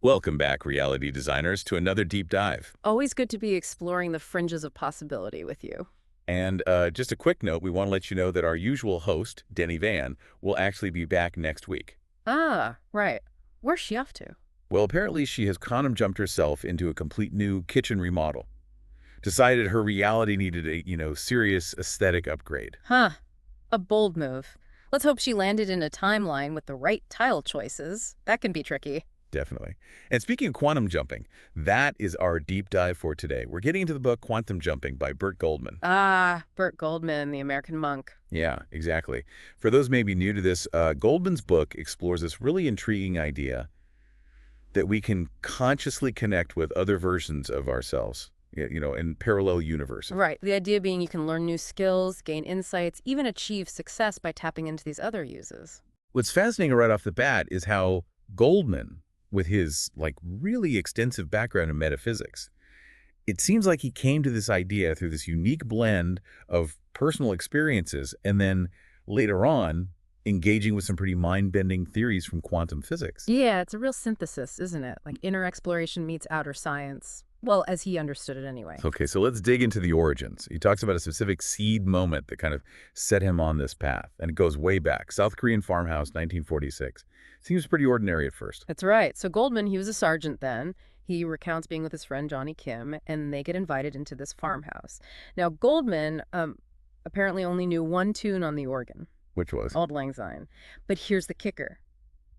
Welcome back, reality designers, to another deep dive. Always good to be exploring the fringes of possibility with you. And just a quick note, we want to let you know that our usual host, Denny Van, will actually be back next week. Ah, right. Where's she off to? Well, apparently she has quantum jumped herself into a complete new kitchen remodel. Decided her reality needed a serious aesthetic upgrade. Huh. A bold move. Let's hope she landed in a timeline with the right tile choices. That can be tricky. Definitely. And speaking of quantum jumping, that is our deep dive for today. We're getting into the book Quantum Jumping by Burt Goldman. Ah, Burt Goldman, the American monk. Yeah, exactly. For those maybe new to this, Goldman's book explores this really intriguing idea that we can consciously connect with other versions of ourselves, in parallel universes. Right. The idea being you can learn new skills, gain insights, even achieve success by tapping into these other uses. What's fascinating right off the bat is how Goldman, with his really extensive background in metaphysics, it seems like he came to this idea through this unique blend of personal experiences and then later on engaging with some pretty mind-bending theories from quantum physics. Yeah, it's a real synthesis, isn't it? Like inner exploration meets outer science. Well, as he understood it anyway. Okay, so let's dig into the origins. He talks about a specific seed moment that kind of set him on this path, and it goes way back. South Korean farmhouse, 1946. Seems pretty ordinary at first. That's right. So Goldman, he was a sergeant then. He recounts being with his friend Johnny Kim, and they get invited into this farmhouse. Now, Goldman apparently only knew one tune on the organ, Which was? Auld Lang Syne. But here's the kicker.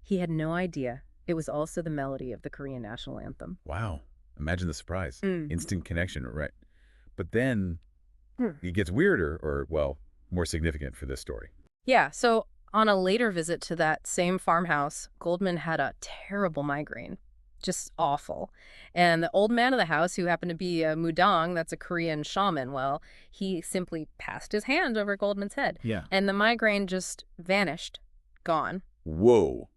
He had no idea it was also the melody of the Korean national anthem. Wow. Imagine the surprise. Mm. Instant connection, right? But then Hmm. it gets weirder, or, well, more significant for this story. Yeah, so on a later visit to that same farmhouse, Goldman had a terrible migraine. Just awful. And the old man of the house, who happened to be a mudang, that's a Korean shaman, well, he simply passed his hand over Goldman's head. Yeah. And the migraine just vanished. Gone. Whoa.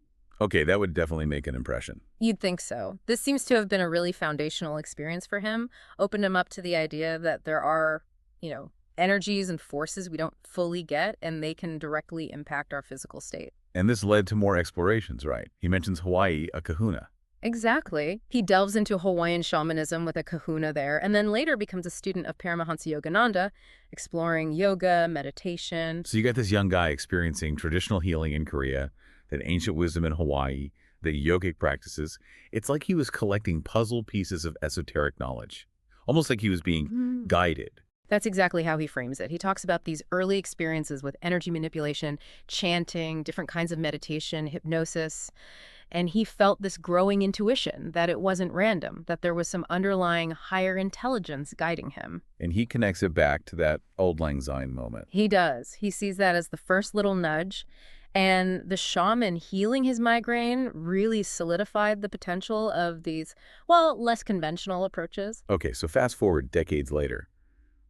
Okay, that would definitely make an impression. You'd think so. This seems to have been a really foundational experience for him, opened him up to the idea that there are, energies and forces we don't fully get, and they can directly impact our physical state. And this led to more explorations, right? He mentions Hawaii, a kahuna. Exactly. He delves into Hawaiian shamanism with a kahuna there, and then later becomes a student of Paramahansa Yogananda, exploring yoga, meditation. So you got this young guy experiencing traditional healing in Korea, that ancient wisdom in Hawaii, the yogic practices. It's like he was collecting puzzle pieces of esoteric knowledge, almost like he was being Mhm. guided. That's exactly how he frames it. He talks about these early experiences with energy manipulation, chanting, different kinds of meditation, hypnosis, and he felt this growing intuition that it wasn't random, that there was some underlying higher intelligence guiding him. And he connects it back to that Auld Lang Syne moment. He does. He sees that as the first little nudge. And the shaman healing his migraine really solidified the potential of these, well, less conventional approaches. Okay, so fast forward decades later,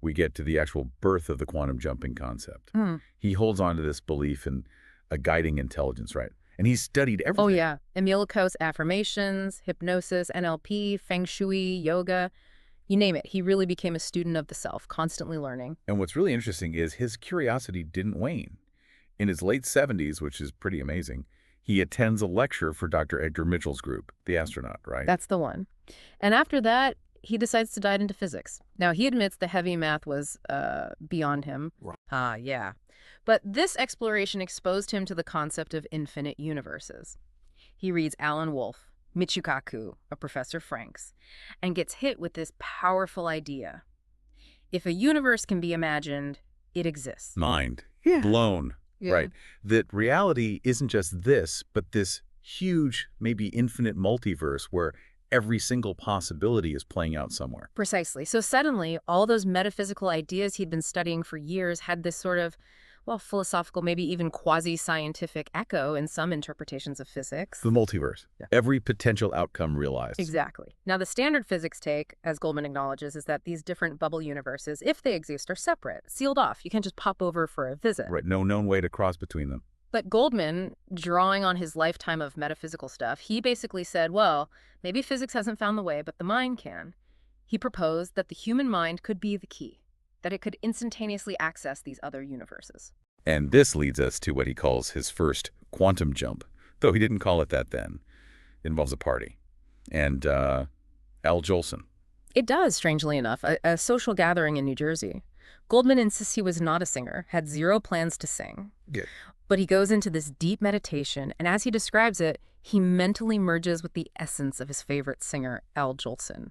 we get to the actual birth of the quantum jumping concept. Hmm. He holds on to this belief in a guiding intelligence, right? And he's studied everything. Oh, yeah. Emil Coase affirmations, hypnosis, NLP, feng shui, yoga, you name it. He really became a student of the self, constantly learning. And what's really interesting is his curiosity didn't wane. In his late 70s, which is pretty amazing, he attends a lecture for Dr. Edgar Mitchell's group, the astronaut, right? That's the one. And after that, he decides to dive into physics. Now, he admits the heavy math was beyond him. Right. Yeah. But this exploration exposed him to the concept of infinite universes. He reads Alan Wolfe, Michikaku, a Professor Franks, and gets hit with this powerful idea. If a universe can be imagined, it exists. Mind Yeah. blown, Yeah. right? That reality isn't just this, but this huge, maybe infinite multiverse where every single possibility is playing out somewhere. Precisely. So suddenly, all those metaphysical ideas he'd been studying for years had this sort of, well, philosophical, maybe even quasi-scientific echo in some interpretations of physics. The multiverse. Yeah. Every potential outcome realized. Exactly. Now, the standard physics take, as Goldman acknowledges, is that these different bubble universes, if they exist, are separate, sealed off. You can't just pop over for a visit. Right. No known way to cross between them. But Goldman, drawing on his lifetime of metaphysical stuff, he basically said, well, maybe physics hasn't found the way, but the mind can. He proposed that the human mind could be the key, that it could instantaneously access these other universes. And this leads us to what he calls his first quantum jump, though he didn't call it that then. It involves a party. And Al Jolson. It does, strangely enough, a social gathering in New Jersey. Goldman insists he was not a singer, had zero plans to sing. Good. But he goes into this deep meditation, and as he describes it, he mentally merges with the essence of his favorite singer, Al Jolson.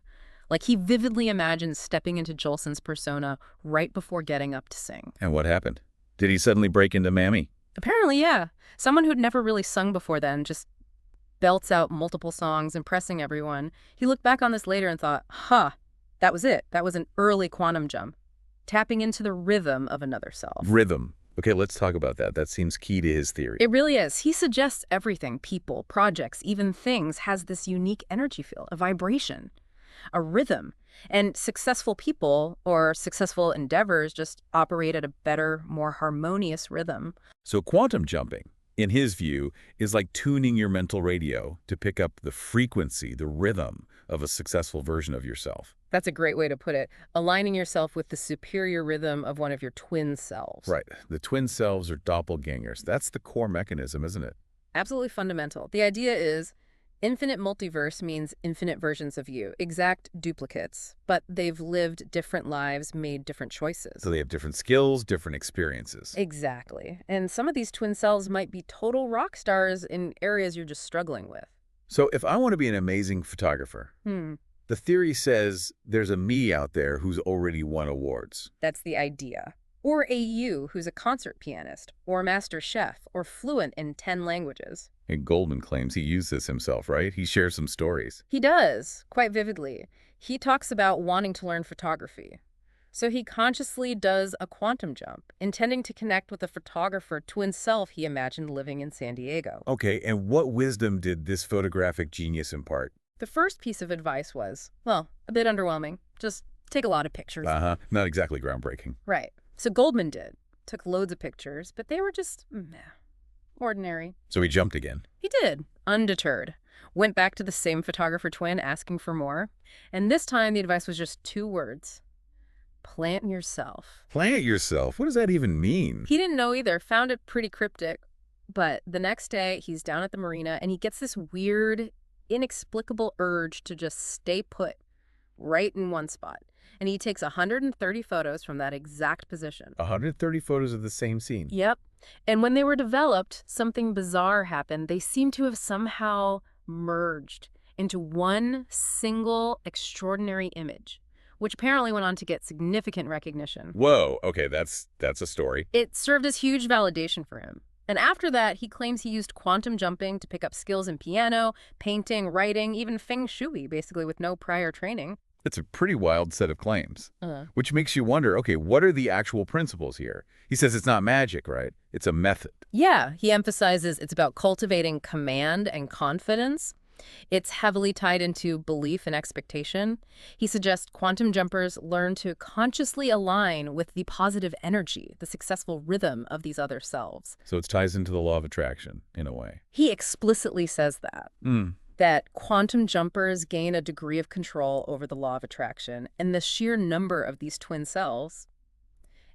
Like he vividly imagines stepping into Jolson's persona right before getting up to sing. And what happened? Did he suddenly break into Mammy? Apparently, yeah. Someone who'd never really sung before then just belts out multiple songs, impressing everyone. He looked back on this later and thought, that was it. That was an early quantum jump. Tapping into the rhythm of another self. Rhythm. Okay, let's talk about that. That seems key to his theory. It really is. He suggests everything, people, projects, even things, has this unique energy field, a vibration, a rhythm. And successful people or successful endeavors just operate at a better, more harmonious rhythm. So quantum jumping, in his view, is like tuning your mental radio to pick up the frequency, the rhythm of a successful version of yourself. That's a great way to put it. Aligning yourself with the superior rhythm of one of your twin selves. Right. The twin selves or doppelgangers. That's the core mechanism, isn't it? Absolutely fundamental. The idea is infinite multiverse means infinite versions of you, exact duplicates, but they've lived different lives, made different choices. So they have different skills, different experiences. Exactly. And some of these twin selves might be total rock stars in areas you're just struggling with. So if I want to be an amazing photographer, the theory says there's a me out there who's already won awards. That's the idea. Or a you who's a concert pianist, or master chef, or fluent in 10 languages. And Goldman claims he used this himself, right? He shares some stories. He does, quite vividly. He talks about wanting to learn photography. So he consciously does a quantum jump, intending to connect with a photographer twin self he imagined living in San Diego. Okay, and what wisdom did this photographic genius impart? The first piece of advice was, well, a bit underwhelming. Just take a lot of pictures. Not exactly groundbreaking. Right. So Goldman did. Took loads of pictures, but they were just, ordinary. So he jumped again. He did, undeterred. Went back to the same photographer twin asking for more. And this time the advice was just 2 words. Plant yourself. Plant yourself? What does that even mean? He didn't know either, found it pretty cryptic. But the next day, he's down at the marina, and he gets this weird, inexplicable urge to just stay put, right in one spot. And he takes 130 photos from that exact position. 130 photos of the same scene? Yep. And when they were developed, something bizarre happened. They seem to have somehow merged into one single extraordinary image, which apparently went on to get significant recognition. Whoa, okay, that's a story. It served as huge validation for him. And after that, he claims he used quantum jumping to pick up skills in piano, painting, writing, even feng shui, basically with no prior training. It's a pretty wild set of claims, which makes you wonder, okay, what are the actual principles here? He says it's not magic, right? It's a method. Yeah, he emphasizes it's about cultivating command and confidence. It's heavily tied into belief and expectation. He suggests quantum jumpers learn to consciously align with the positive energy, the successful rhythm of these other selves. So it ties into the law of attraction, in a way. He explicitly says that. That quantum jumpers gain a degree of control over the law of attraction, and the sheer number of these twin selves,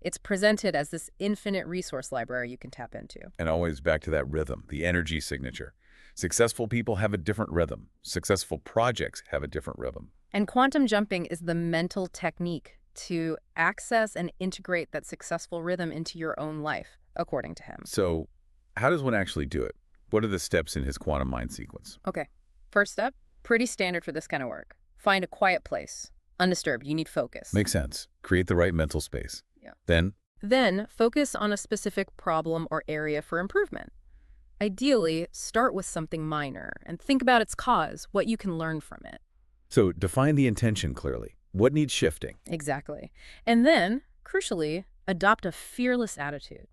it's presented as this infinite resource library you can tap into. And always back to that rhythm, the energy signature. Successful people have a different rhythm. Successful projects have a different rhythm. And quantum jumping is the mental technique to access and integrate that successful rhythm into your own life, according to him. So how does one actually do it? What are the steps in his quantum mind sequence? Okay. First step, pretty standard for this kind of work. Find a quiet place. Undisturbed. You need focus. Makes sense. Create the right mental space. Yeah. Then focus on a specific problem or area for improvement. Ideally, start with something minor and think about its cause, what you can learn from it. So define the intention clearly. What needs shifting? Exactly. And then, crucially, adopt a fearless attitude.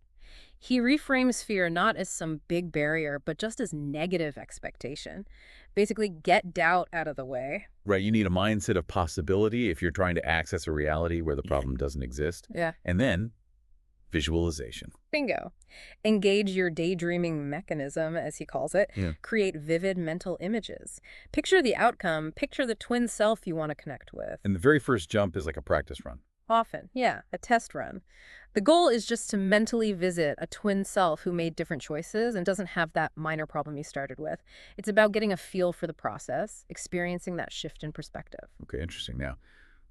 He reframes fear not as some big barrier, but just as negative expectation. Basically, get doubt out of the way. Right, you need a mindset of possibility if you're trying to access a reality where the problem doesn't exist. Yeah. And then visualization. Bingo. Engage your daydreaming mechanism, as he calls it. Yeah. Create vivid mental images. Picture the outcome. Picture the twin self you want to connect with. And the very first jump is like a practice run. Often, yeah, a test run. The goal is just to mentally visit a twin self who made different choices and doesn't have that minor problem you started with. It's about getting a feel for the process, experiencing that shift in perspective. Okay, interesting. Now,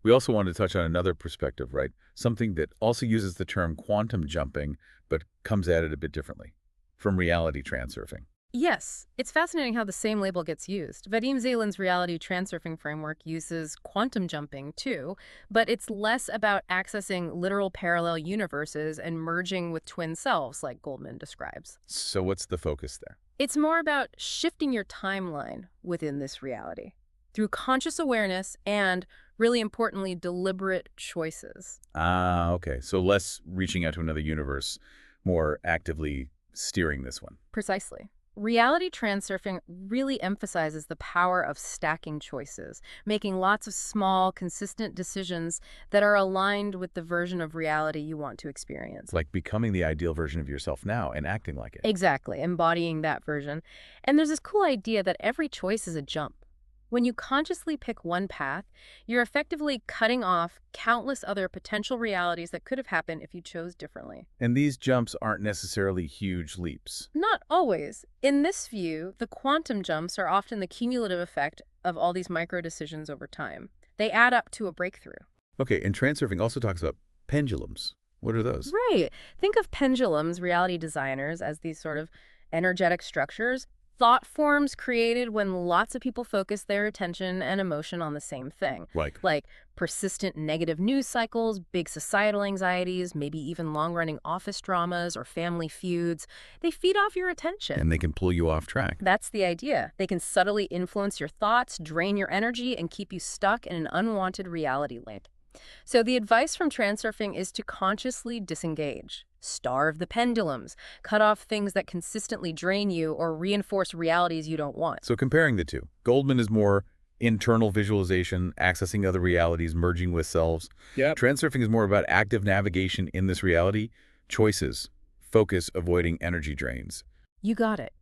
we also wanted to touch on another perspective, right? Something that also uses the term quantum jumping, but comes at it a bit differently, from reality transurfing. Yes, it's fascinating how the same label gets used. Vadim Zeland's reality transurfing framework uses quantum jumping too, but it's less about accessing literal parallel universes and merging with twin selves, like Goldman describes. So what's the focus there? It's more about shifting your timeline within this reality through conscious awareness and, really importantly, deliberate choices. Ah, okay. So less reaching out to another universe, more actively steering this one. Precisely. Reality transurfing really emphasizes the power of stacking choices, making lots of small, consistent decisions that are aligned with the version of reality you want to experience. Like becoming the ideal version of yourself now and acting like it. Exactly, embodying that version. And there's this cool idea that every choice is a jump. When you consciously pick one path, you're effectively cutting off countless other potential realities that could have happened if you chose differently. And these jumps aren't necessarily huge leaps. Not always. In this view, the quantum jumps are often the cumulative effect of all these micro decisions over time. They add up to a breakthrough. Okay, and transurfing also talks about pendulums. What are those? Right. Think of pendulums, reality designers, as these sort of energetic structures, thought forms created when lots of people focus their attention and emotion on the same thing. Like, Like persistent negative news cycles, big societal anxieties, maybe even long-running office dramas or family feuds. They feed off your attention. and they can pull you off track. That's the idea. They can subtly influence your thoughts, drain your energy, and keep you stuck in an unwanted reality loop. So the advice from transurfing is to consciously disengage. Starve the pendulums. Cut off things that consistently drain you or reinforce realities you don't want. So comparing the two, Goldman is more internal visualization, accessing other realities, merging with selves. Yep. Transurfing is more about active navigation in this reality, choices, focus, avoiding energy drains. You got it.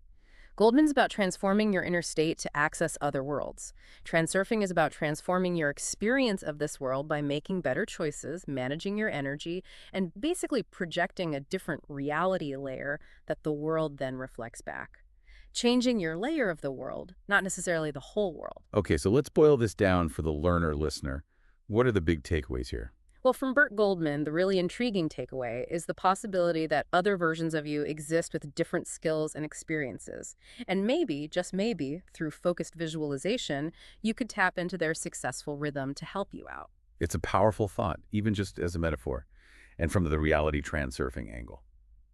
Goldman's about transforming your inner state to access other worlds. Transurfing is about transforming your experience of this world by making better choices, managing your energy, and basically projecting a different reality layer that the world then reflects back. Changing your layer of the world, not necessarily the whole world. Okay, so let's boil this down for the learner listener. What are the big takeaways here? Well, from Burt Goldman, the really intriguing takeaway is the possibility that other versions of you exist with different skills and experiences. And maybe, just maybe, through focused visualization, you could tap into their successful rhythm to help you out. It's a powerful thought, even just as a metaphor, and from the reality transurfing angle.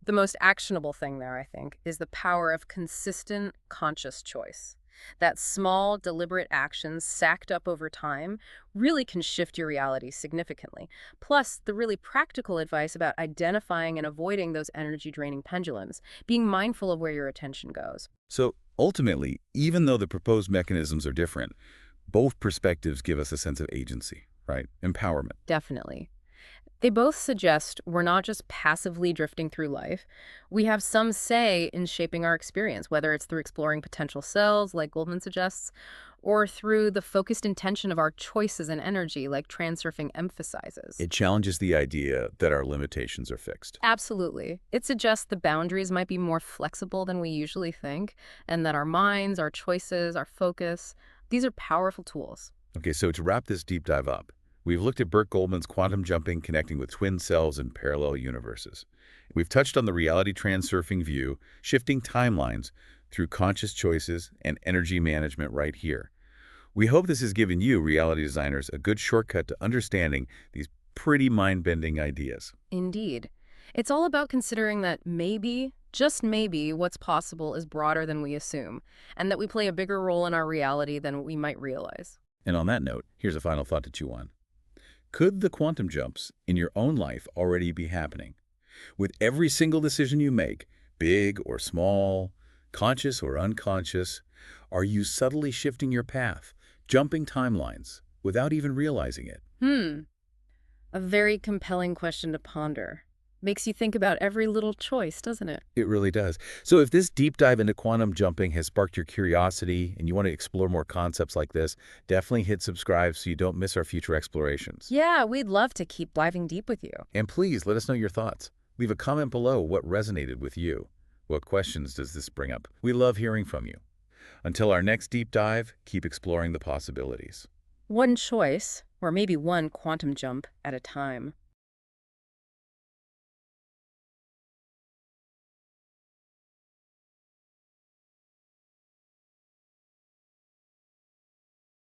The most actionable thing there, I think, is the power of consistent, conscious choice. That small, deliberate actions stacked up over time really can shift your reality significantly. Plus, the really practical advice about identifying and avoiding those energy-draining pendulums, being mindful of where your attention goes. So ultimately, even though the proposed mechanisms are different, both perspectives give us a sense of agency, right? Empowerment. Definitely. They both suggest we're not just passively drifting through life. We have some say in shaping our experience, whether it's through exploring potential selves, like Goldman suggests, or through the focused intention of our choices and energy, like transurfing emphasizes. It challenges the idea that our limitations are fixed. Absolutely. It suggests the boundaries might be more flexible than we usually think, and that our minds, our choices, our focus, these are powerful tools. Okay, so to wrap this deep dive up, we've looked at Burt Goldman's quantum jumping connecting with twin selves and parallel universes. We've touched on the reality transurfing view, shifting timelines through conscious choices and energy management right here. We hope this has given you, reality designers, a good shortcut to understanding these pretty mind-bending ideas. Indeed. It's all about considering that maybe, just maybe, what's possible is broader than we assume, and that we play a bigger role in our reality than we might realize. And on that note, here's a final thought to chew on. Could the quantum jumps in your own life already be happening? With every single decision you make, big or small, conscious or unconscious, are you subtly shifting your path, jumping timelines, without even realizing it? A very compelling question to ponder. Makes you think about every little choice, doesn't it? It really does. So if this deep dive into quantum jumping has sparked your curiosity and you want to explore more concepts like this, definitely hit subscribe so you don't miss our future explorations. Yeah, we'd love to keep diving deep with you. And please let us know your thoughts. Leave a comment below what resonated with you. What questions does this bring up? We love hearing from you. Until our next deep dive, keep exploring the possibilities. One choice, or maybe one quantum jump at a time.